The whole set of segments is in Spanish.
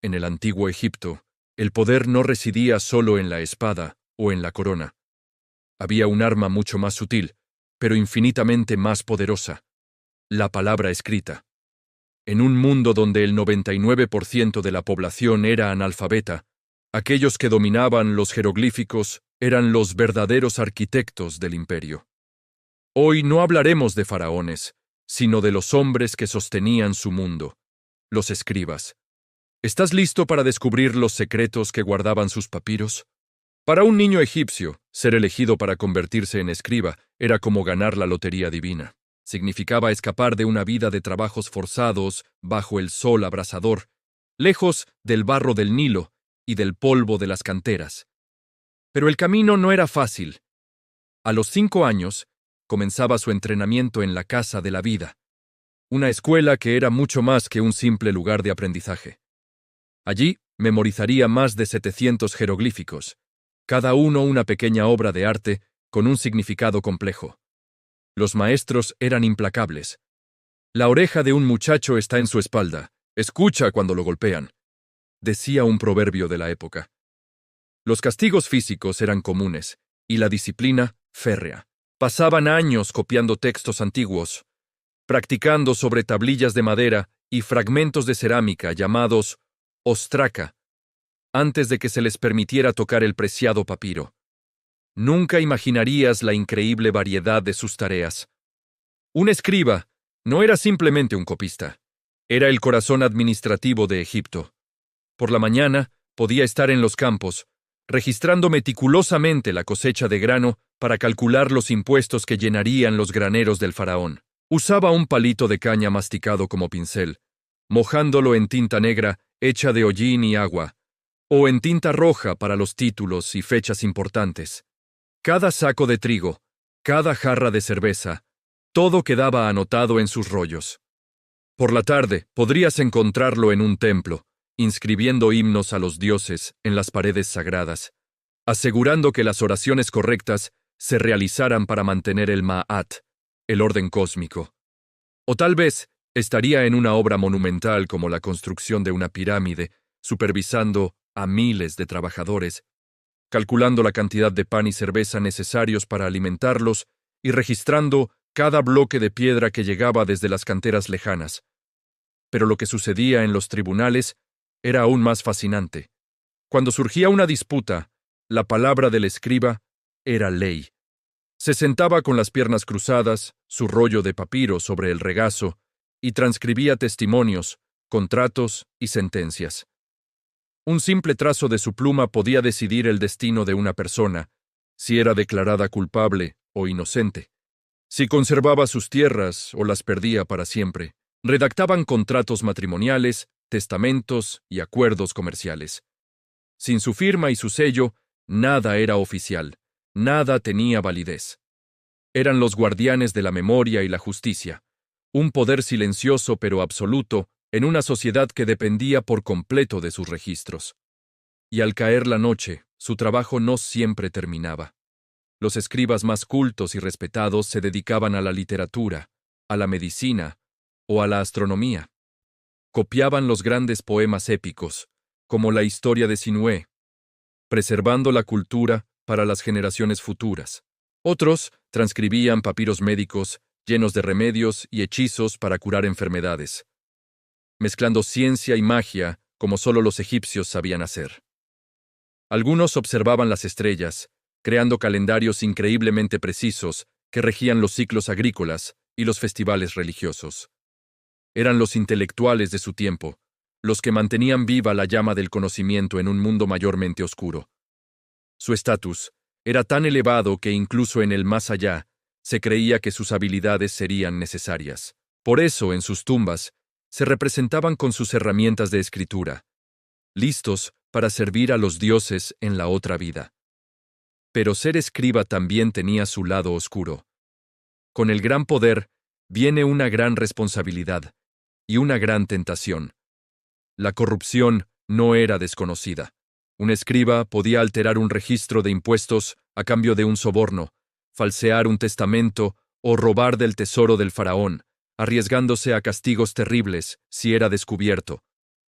En el antiguo Egipto, el poder no residía solo en la espada o en la corona. Había un arma mucho más sutil, pero infinitamente más poderosa: la palabra escrita. En un mundo donde el 99% de la población era analfabeta, aquellos que dominaban los jeroglíficos eran los verdaderos arquitectos del imperio. Hoy no hablaremos de faraones, sino de los hombres que sostenían su mundo, los escribas. ¿Estás listo para descubrir los secretos que guardaban sus papiros? Para un niño egipcio, ser elegido para convertirse en escriba era como ganar la lotería divina. Significaba escapar de una vida de trabajos forzados bajo el sol abrasador, lejos del barro del Nilo y del polvo de las canteras. Pero el camino no era fácil. A los 5 años, comenzaba su entrenamiento en la Casa de la Vida, una escuela que era mucho más que un simple lugar de aprendizaje. Allí memorizaría más de 700 jeroglíficos, cada uno una pequeña obra de arte con un significado complejo. Los maestros eran implacables. La oreja de un muchacho está en su espalda. Escucha cuando lo golpean, decía un proverbio de la época. Los castigos físicos eran comunes, y la disciplina férrea. Pasaban años copiando textos antiguos, practicando sobre tablillas de madera y fragmentos de cerámica llamados ostraca, antes de que se les permitiera tocar el preciado papiro. Nunca imaginarías la increíble variedad de sus tareas. Un escriba no era simplemente un copista, era el corazón administrativo de Egipto. Por la mañana podía estar en los campos, registrando meticulosamente la cosecha de grano para calcular los impuestos que llenarían los graneros del faraón. Usaba un palito de caña masticado como pincel, mojándolo en tinta negra hecha de hollín y agua, o en tinta roja para los títulos y fechas importantes. Cada saco de trigo, cada jarra de cerveza, todo quedaba anotado en sus rollos. Por la tarde podrías encontrarlo en un templo, inscribiendo himnos a los dioses en las paredes sagradas, asegurando que las oraciones correctas se realizaran para mantener el Ma'at, el orden cósmico. O tal vez estaría en una obra monumental como la construcción de una pirámide, supervisando a miles de trabajadores, calculando la cantidad de pan y cerveza necesarios para alimentarlos y registrando cada bloque de piedra que llegaba desde las canteras lejanas. Pero lo que sucedía en los tribunales era aún más fascinante. Cuando surgía una disputa, la palabra del escriba era ley. Se sentaba con las piernas cruzadas, su rollo de papiro sobre el regazo, y transcribía testimonios, contratos y sentencias. Un simple trazo de su pluma podía decidir el destino de una persona, si era declarada culpable o inocente, si conservaba sus tierras o las perdía para siempre. Redactaban contratos matrimoniales, testamentos y acuerdos comerciales. Sin su firma y su sello, nada era oficial, nada tenía validez. Eran los guardianes de la memoria y la justicia, un poder silencioso pero absoluto en una sociedad que dependía por completo de sus registros. Y al caer la noche, su trabajo no siempre terminaba. Los escribas más cultos y respetados se dedicaban a la literatura, a la medicina o a la astronomía. Copiaban los grandes poemas épicos, como la historia de Sinué, preservando la cultura para las generaciones futuras. Otros transcribían papiros médicos llenos de remedios y hechizos para curar enfermedades, mezclando ciencia y magia como solo los egipcios sabían hacer. Algunos observaban las estrellas, creando calendarios increíblemente precisos que regían los ciclos agrícolas y los festivales religiosos. Eran los intelectuales de su tiempo, los que mantenían viva la llama del conocimiento en un mundo mayormente oscuro. Su estatus era tan elevado que incluso en el más allá se creía que sus habilidades serían necesarias. Por eso, en sus tumbas, se representaban con sus herramientas de escritura, listos para servir a los dioses en la otra vida. Pero ser escriba también tenía su lado oscuro. Con el gran poder viene una gran responsabilidad y una gran tentación. La corrupción no era desconocida. Un escriba podía alterar un registro de impuestos a cambio de un soborno, falsear un testamento o robar del tesoro del faraón, arriesgándose a castigos terribles si era descubierto.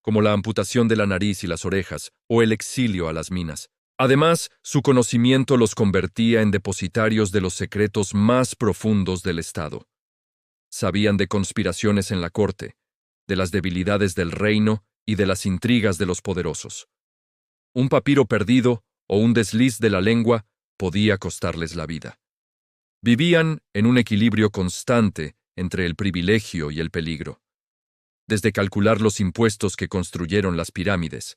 como la amputación de la nariz y las orejas, o el exilio a las minas. Además, su conocimiento los convertía en depositarios de los secretos más profundos del Estado. Sabían de conspiraciones en la corte, de las debilidades del reino y de las intrigas de los poderosos. Un papiro perdido o un desliz de la lengua podía costarles la vida. Vivían en un equilibrio constante entre el privilegio y el peligro. Desde calcular los impuestos que construyeron las pirámides,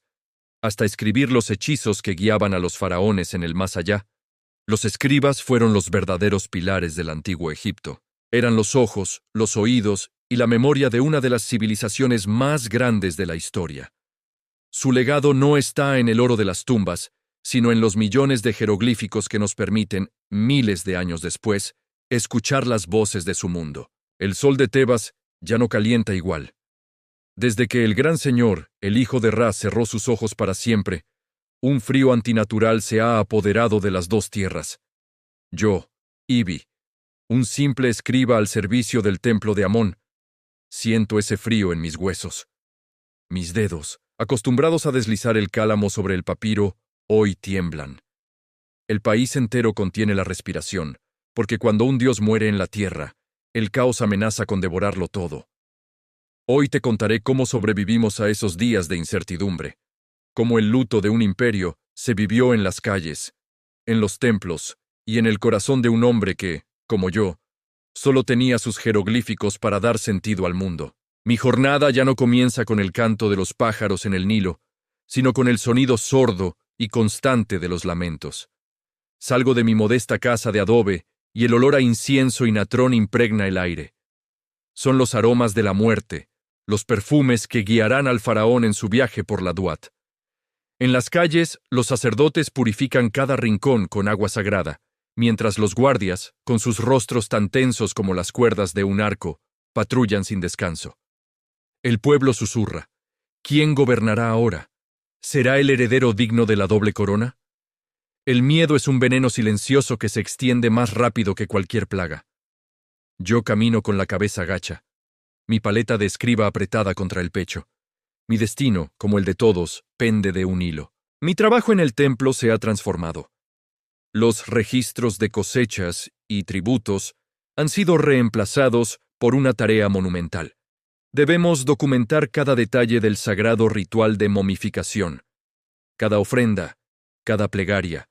hasta escribir los hechizos que guiaban a los faraones en el más allá, los escribas fueron los verdaderos pilares del antiguo Egipto. Eran los ojos, los oídos y la memoria de una de las civilizaciones más grandes de la historia. Su legado no está en el oro de las tumbas, sino en los millones de jeroglíficos que nos permiten, miles de años después, escuchar las voces de su mundo. El sol de Tebas ya no calienta igual. Desde que el gran señor, el hijo de Ra, cerró sus ojos para siempre, un frío antinatural se ha apoderado de las dos tierras. Yo, Ibi, un simple escriba al servicio del templo de Amón, siento ese frío en mis huesos. Mis dedos, acostumbrados a deslizar el cálamo sobre el papiro, hoy tiemblan. El país entero contiene la respiración, porque cuando un dios muere en la tierra, el caos amenaza con devorarlo todo. Hoy te contaré cómo sobrevivimos a esos días de incertidumbre, cómo el luto de un imperio se vivió en las calles, en los templos y en el corazón de un hombre que, como yo, solo tenía sus jeroglíficos para dar sentido al mundo. Mi jornada ya no comienza con el canto de los pájaros en el Nilo, sino con el sonido sordo y constante de los lamentos. Salgo de mi modesta casa de adobe y el olor a incienso y natrón impregna el aire. Son los aromas de la muerte, los perfumes que guiarán al faraón en su viaje por la Duat. En las calles, los sacerdotes purifican cada rincón con agua sagrada, mientras los guardias, con sus rostros tan tensos como las cuerdas de un arco, patrullan sin descanso. El pueblo susurra: ¿quién gobernará ahora? ¿Será el heredero digno de la doble corona? El miedo es un veneno silencioso que se extiende más rápido que cualquier plaga. Yo camino con la cabeza gacha, mi paleta de escriba apretada contra el pecho. Mi destino, como el de todos, pende de un hilo. Mi trabajo en el templo se ha transformado. Los registros de cosechas y tributos han sido reemplazados por una tarea monumental. Debemos documentar cada detalle del sagrado ritual de momificación, cada ofrenda, cada plegaria.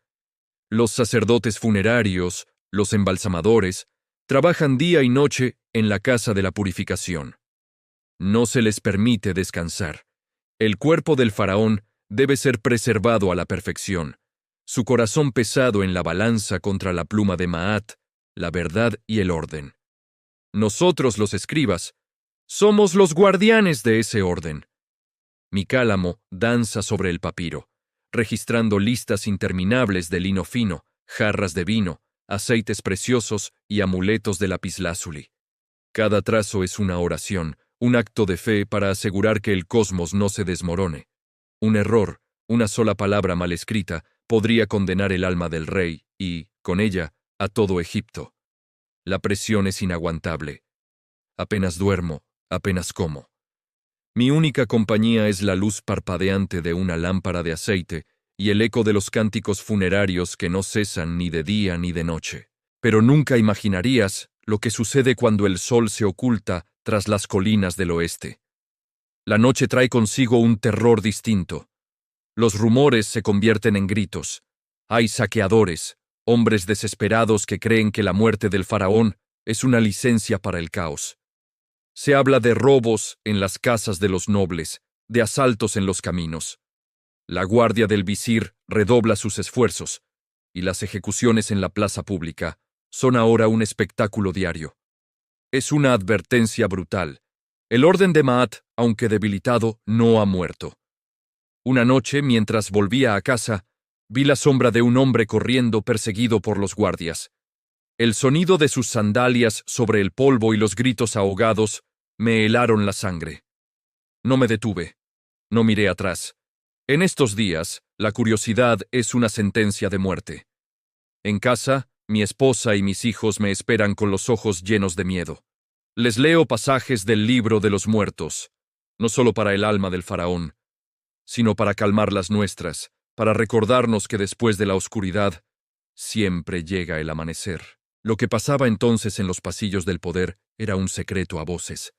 Los sacerdotes funerarios, los embalsamadores, trabajan día y noche en la casa de la purificación. No se les permite descansar. El cuerpo del faraón debe ser preservado a la perfección, su corazón pesado en la balanza contra la pluma de Maat, la verdad y el orden. Nosotros, los escribas, somos los guardianes de ese orden. Mi cálamo danza sobre el papiro, registrando listas interminables de lino fino, jarras de vino, aceites preciosos y amuletos de lapislázuli. Cada trazo es una oración, un acto de fe para asegurar que el cosmos no se desmorone. Un error, una sola palabra mal escrita, podría condenar el alma del rey y, con ella, a todo Egipto. La presión es inaguantable. Apenas duermo, apenas como. Mi única compañía es la luz parpadeante de una lámpara de aceite y el eco de los cánticos funerarios que no cesan ni de día ni de noche. Pero nunca imaginarías lo que sucede cuando el sol se oculta tras las colinas del oeste. La noche trae consigo un terror distinto. Los rumores se convierten en gritos. Hay saqueadores, hombres desesperados que creen que la muerte del faraón es una licencia para el caos. Se habla de robos en las casas de los nobles, de asaltos en los caminos. La guardia del visir redobla sus esfuerzos, y las ejecuciones en la plaza pública son ahora un espectáculo diario. Es una advertencia brutal. El orden de Maat, aunque debilitado, no ha muerto. Una noche, mientras volvía a casa, vi la sombra de un hombre corriendo perseguido por los guardias. El sonido de sus sandalias sobre el polvo y los gritos ahogados me helaron la sangre. No me detuve. No miré atrás. En estos días, la curiosidad es una sentencia de muerte. En casa, mi esposa y mis hijos me esperan con los ojos llenos de miedo. Les leo pasajes del libro de los muertos. no solo para el alma del faraón, sino para calmar las nuestras, para recordarnos que después de la oscuridad siempre llega el amanecer. Lo que pasaba entonces en los pasillos del poder era un secreto a voces.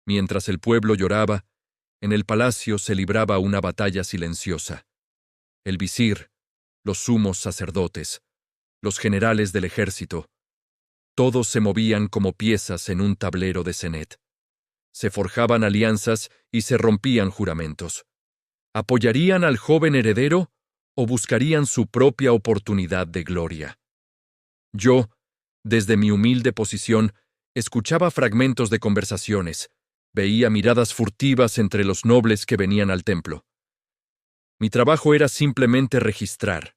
Mientras el pueblo lloraba, en el palacio se libraba una batalla silenciosa. El visir, los sumos sacerdotes, los generales del ejército, todos se movían como piezas en un tablero de cenet. Se forjaban alianzas y se rompían juramentos. ¿Apoyarían al joven heredero o buscarían su propia oportunidad de gloria? Yo, desde mi humilde posición, escuchaba fragmentos de conversaciones, veía miradas furtivas entre los nobles que venían al templo. Mi trabajo era simplemente registrar,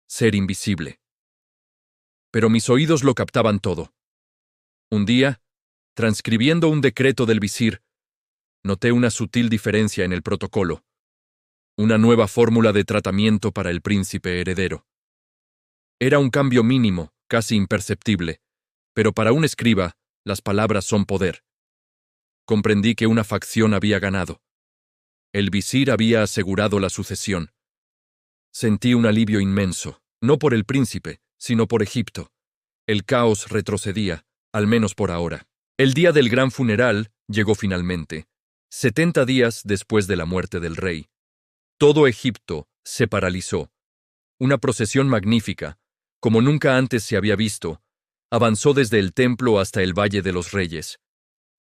ser invisible. Pero mis oídos lo captaban todo. Un día, transcribiendo un decreto del visir, noté una sutil diferencia en el protocolo, una nueva fórmula de tratamiento para el príncipe heredero. Era un cambio mínimo, casi imperceptible, pero para un escriba, las palabras son poder. Comprendí que una facción había ganado. El visir había asegurado la sucesión. Sentí un alivio inmenso, no por el príncipe, sino por Egipto. El caos retrocedía, al menos por ahora. El día del gran funeral llegó finalmente, 70 días después de la muerte del rey. Todo Egipto se paralizó. Una procesión magnífica, como nunca antes se había visto, avanzó desde el templo hasta el Valle de los Reyes.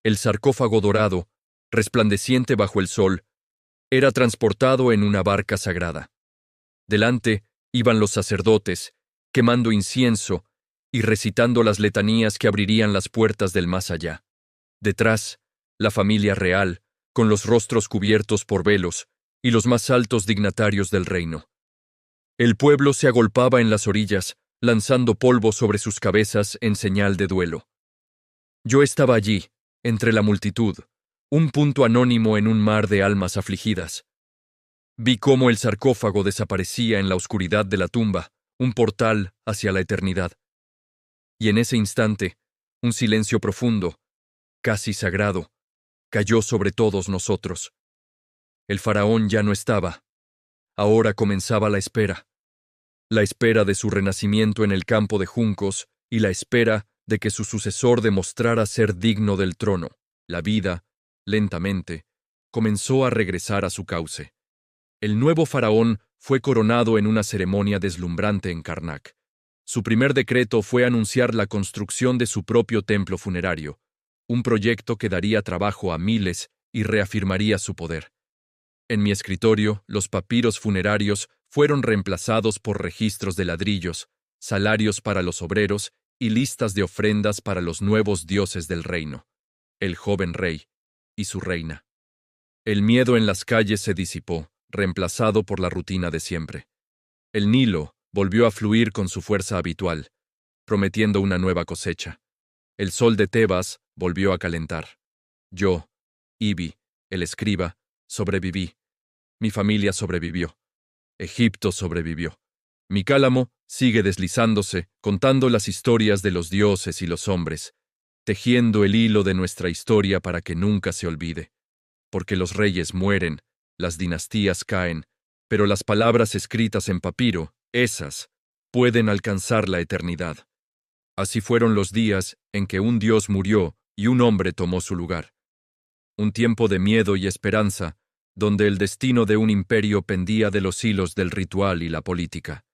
El sarcófago dorado, resplandeciente bajo el sol, era transportado en una barca sagrada. Delante iban los sacerdotes, quemando incienso y recitando las letanías que abrirían las puertas del más allá. Detrás, la familia real, con los rostros cubiertos por velos, y los más altos dignatarios del reino. El pueblo se agolpaba en las orillas, lanzando polvo sobre sus cabezas en señal de duelo. Yo estaba allí, entre la multitud, un punto anónimo en un mar de almas afligidas. Vi cómo el sarcófago desaparecía en la oscuridad de la tumba, un portal hacia la eternidad. Y en ese instante, un silencio profundo, casi sagrado, cayó sobre todos nosotros. El faraón ya no estaba. Ahora comenzaba la espera de su renacimiento en el campo de juncos y la espera de que su sucesor demostrara ser digno del trono. La vida, lentamente, comenzó a regresar a su cauce. El nuevo faraón fue coronado en una ceremonia deslumbrante en Karnak. Su primer decreto fue anunciar la construcción de su propio templo funerario, un proyecto que daría trabajo a miles y reafirmaría su poder. En mi escritorio, los papiros funerarios fueron reemplazados por registros de ladrillos, salarios para los obreros y listas de ofrendas para los nuevos dioses del reino, el joven rey y su reina. El miedo en las calles se disipó, reemplazado por la rutina de siempre. El Nilo volvió a fluir con su fuerza habitual, prometiendo una nueva cosecha. El sol de Tebas volvió a calentar. Yo, Ibi, el escriba, sobreviví. Mi familia sobrevivió. Egipto sobrevivió. Mi cálamo sigue deslizándose, contando las historias de los dioses y los hombres, tejiendo el hilo de nuestra historia para que nunca se olvide. Porque los reyes mueren, las dinastías caen, pero las palabras escritas en papiro, esas, pueden alcanzar la eternidad. Así fueron los días en que un dios murió y un hombre tomó su lugar. Un tiempo de miedo y esperanza, donde el destino de un imperio pendía de los hilos del ritual y la política.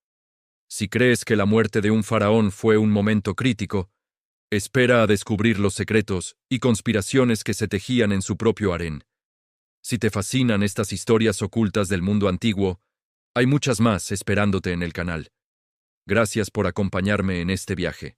Si crees que la muerte de un faraón fue un momento crítico, espera a descubrir los secretos y conspiraciones que se tejían en su propio harén. Si te fascinan estas historias ocultas del mundo antiguo, hay muchas más esperándote en el canal. Gracias por acompañarme en este viaje.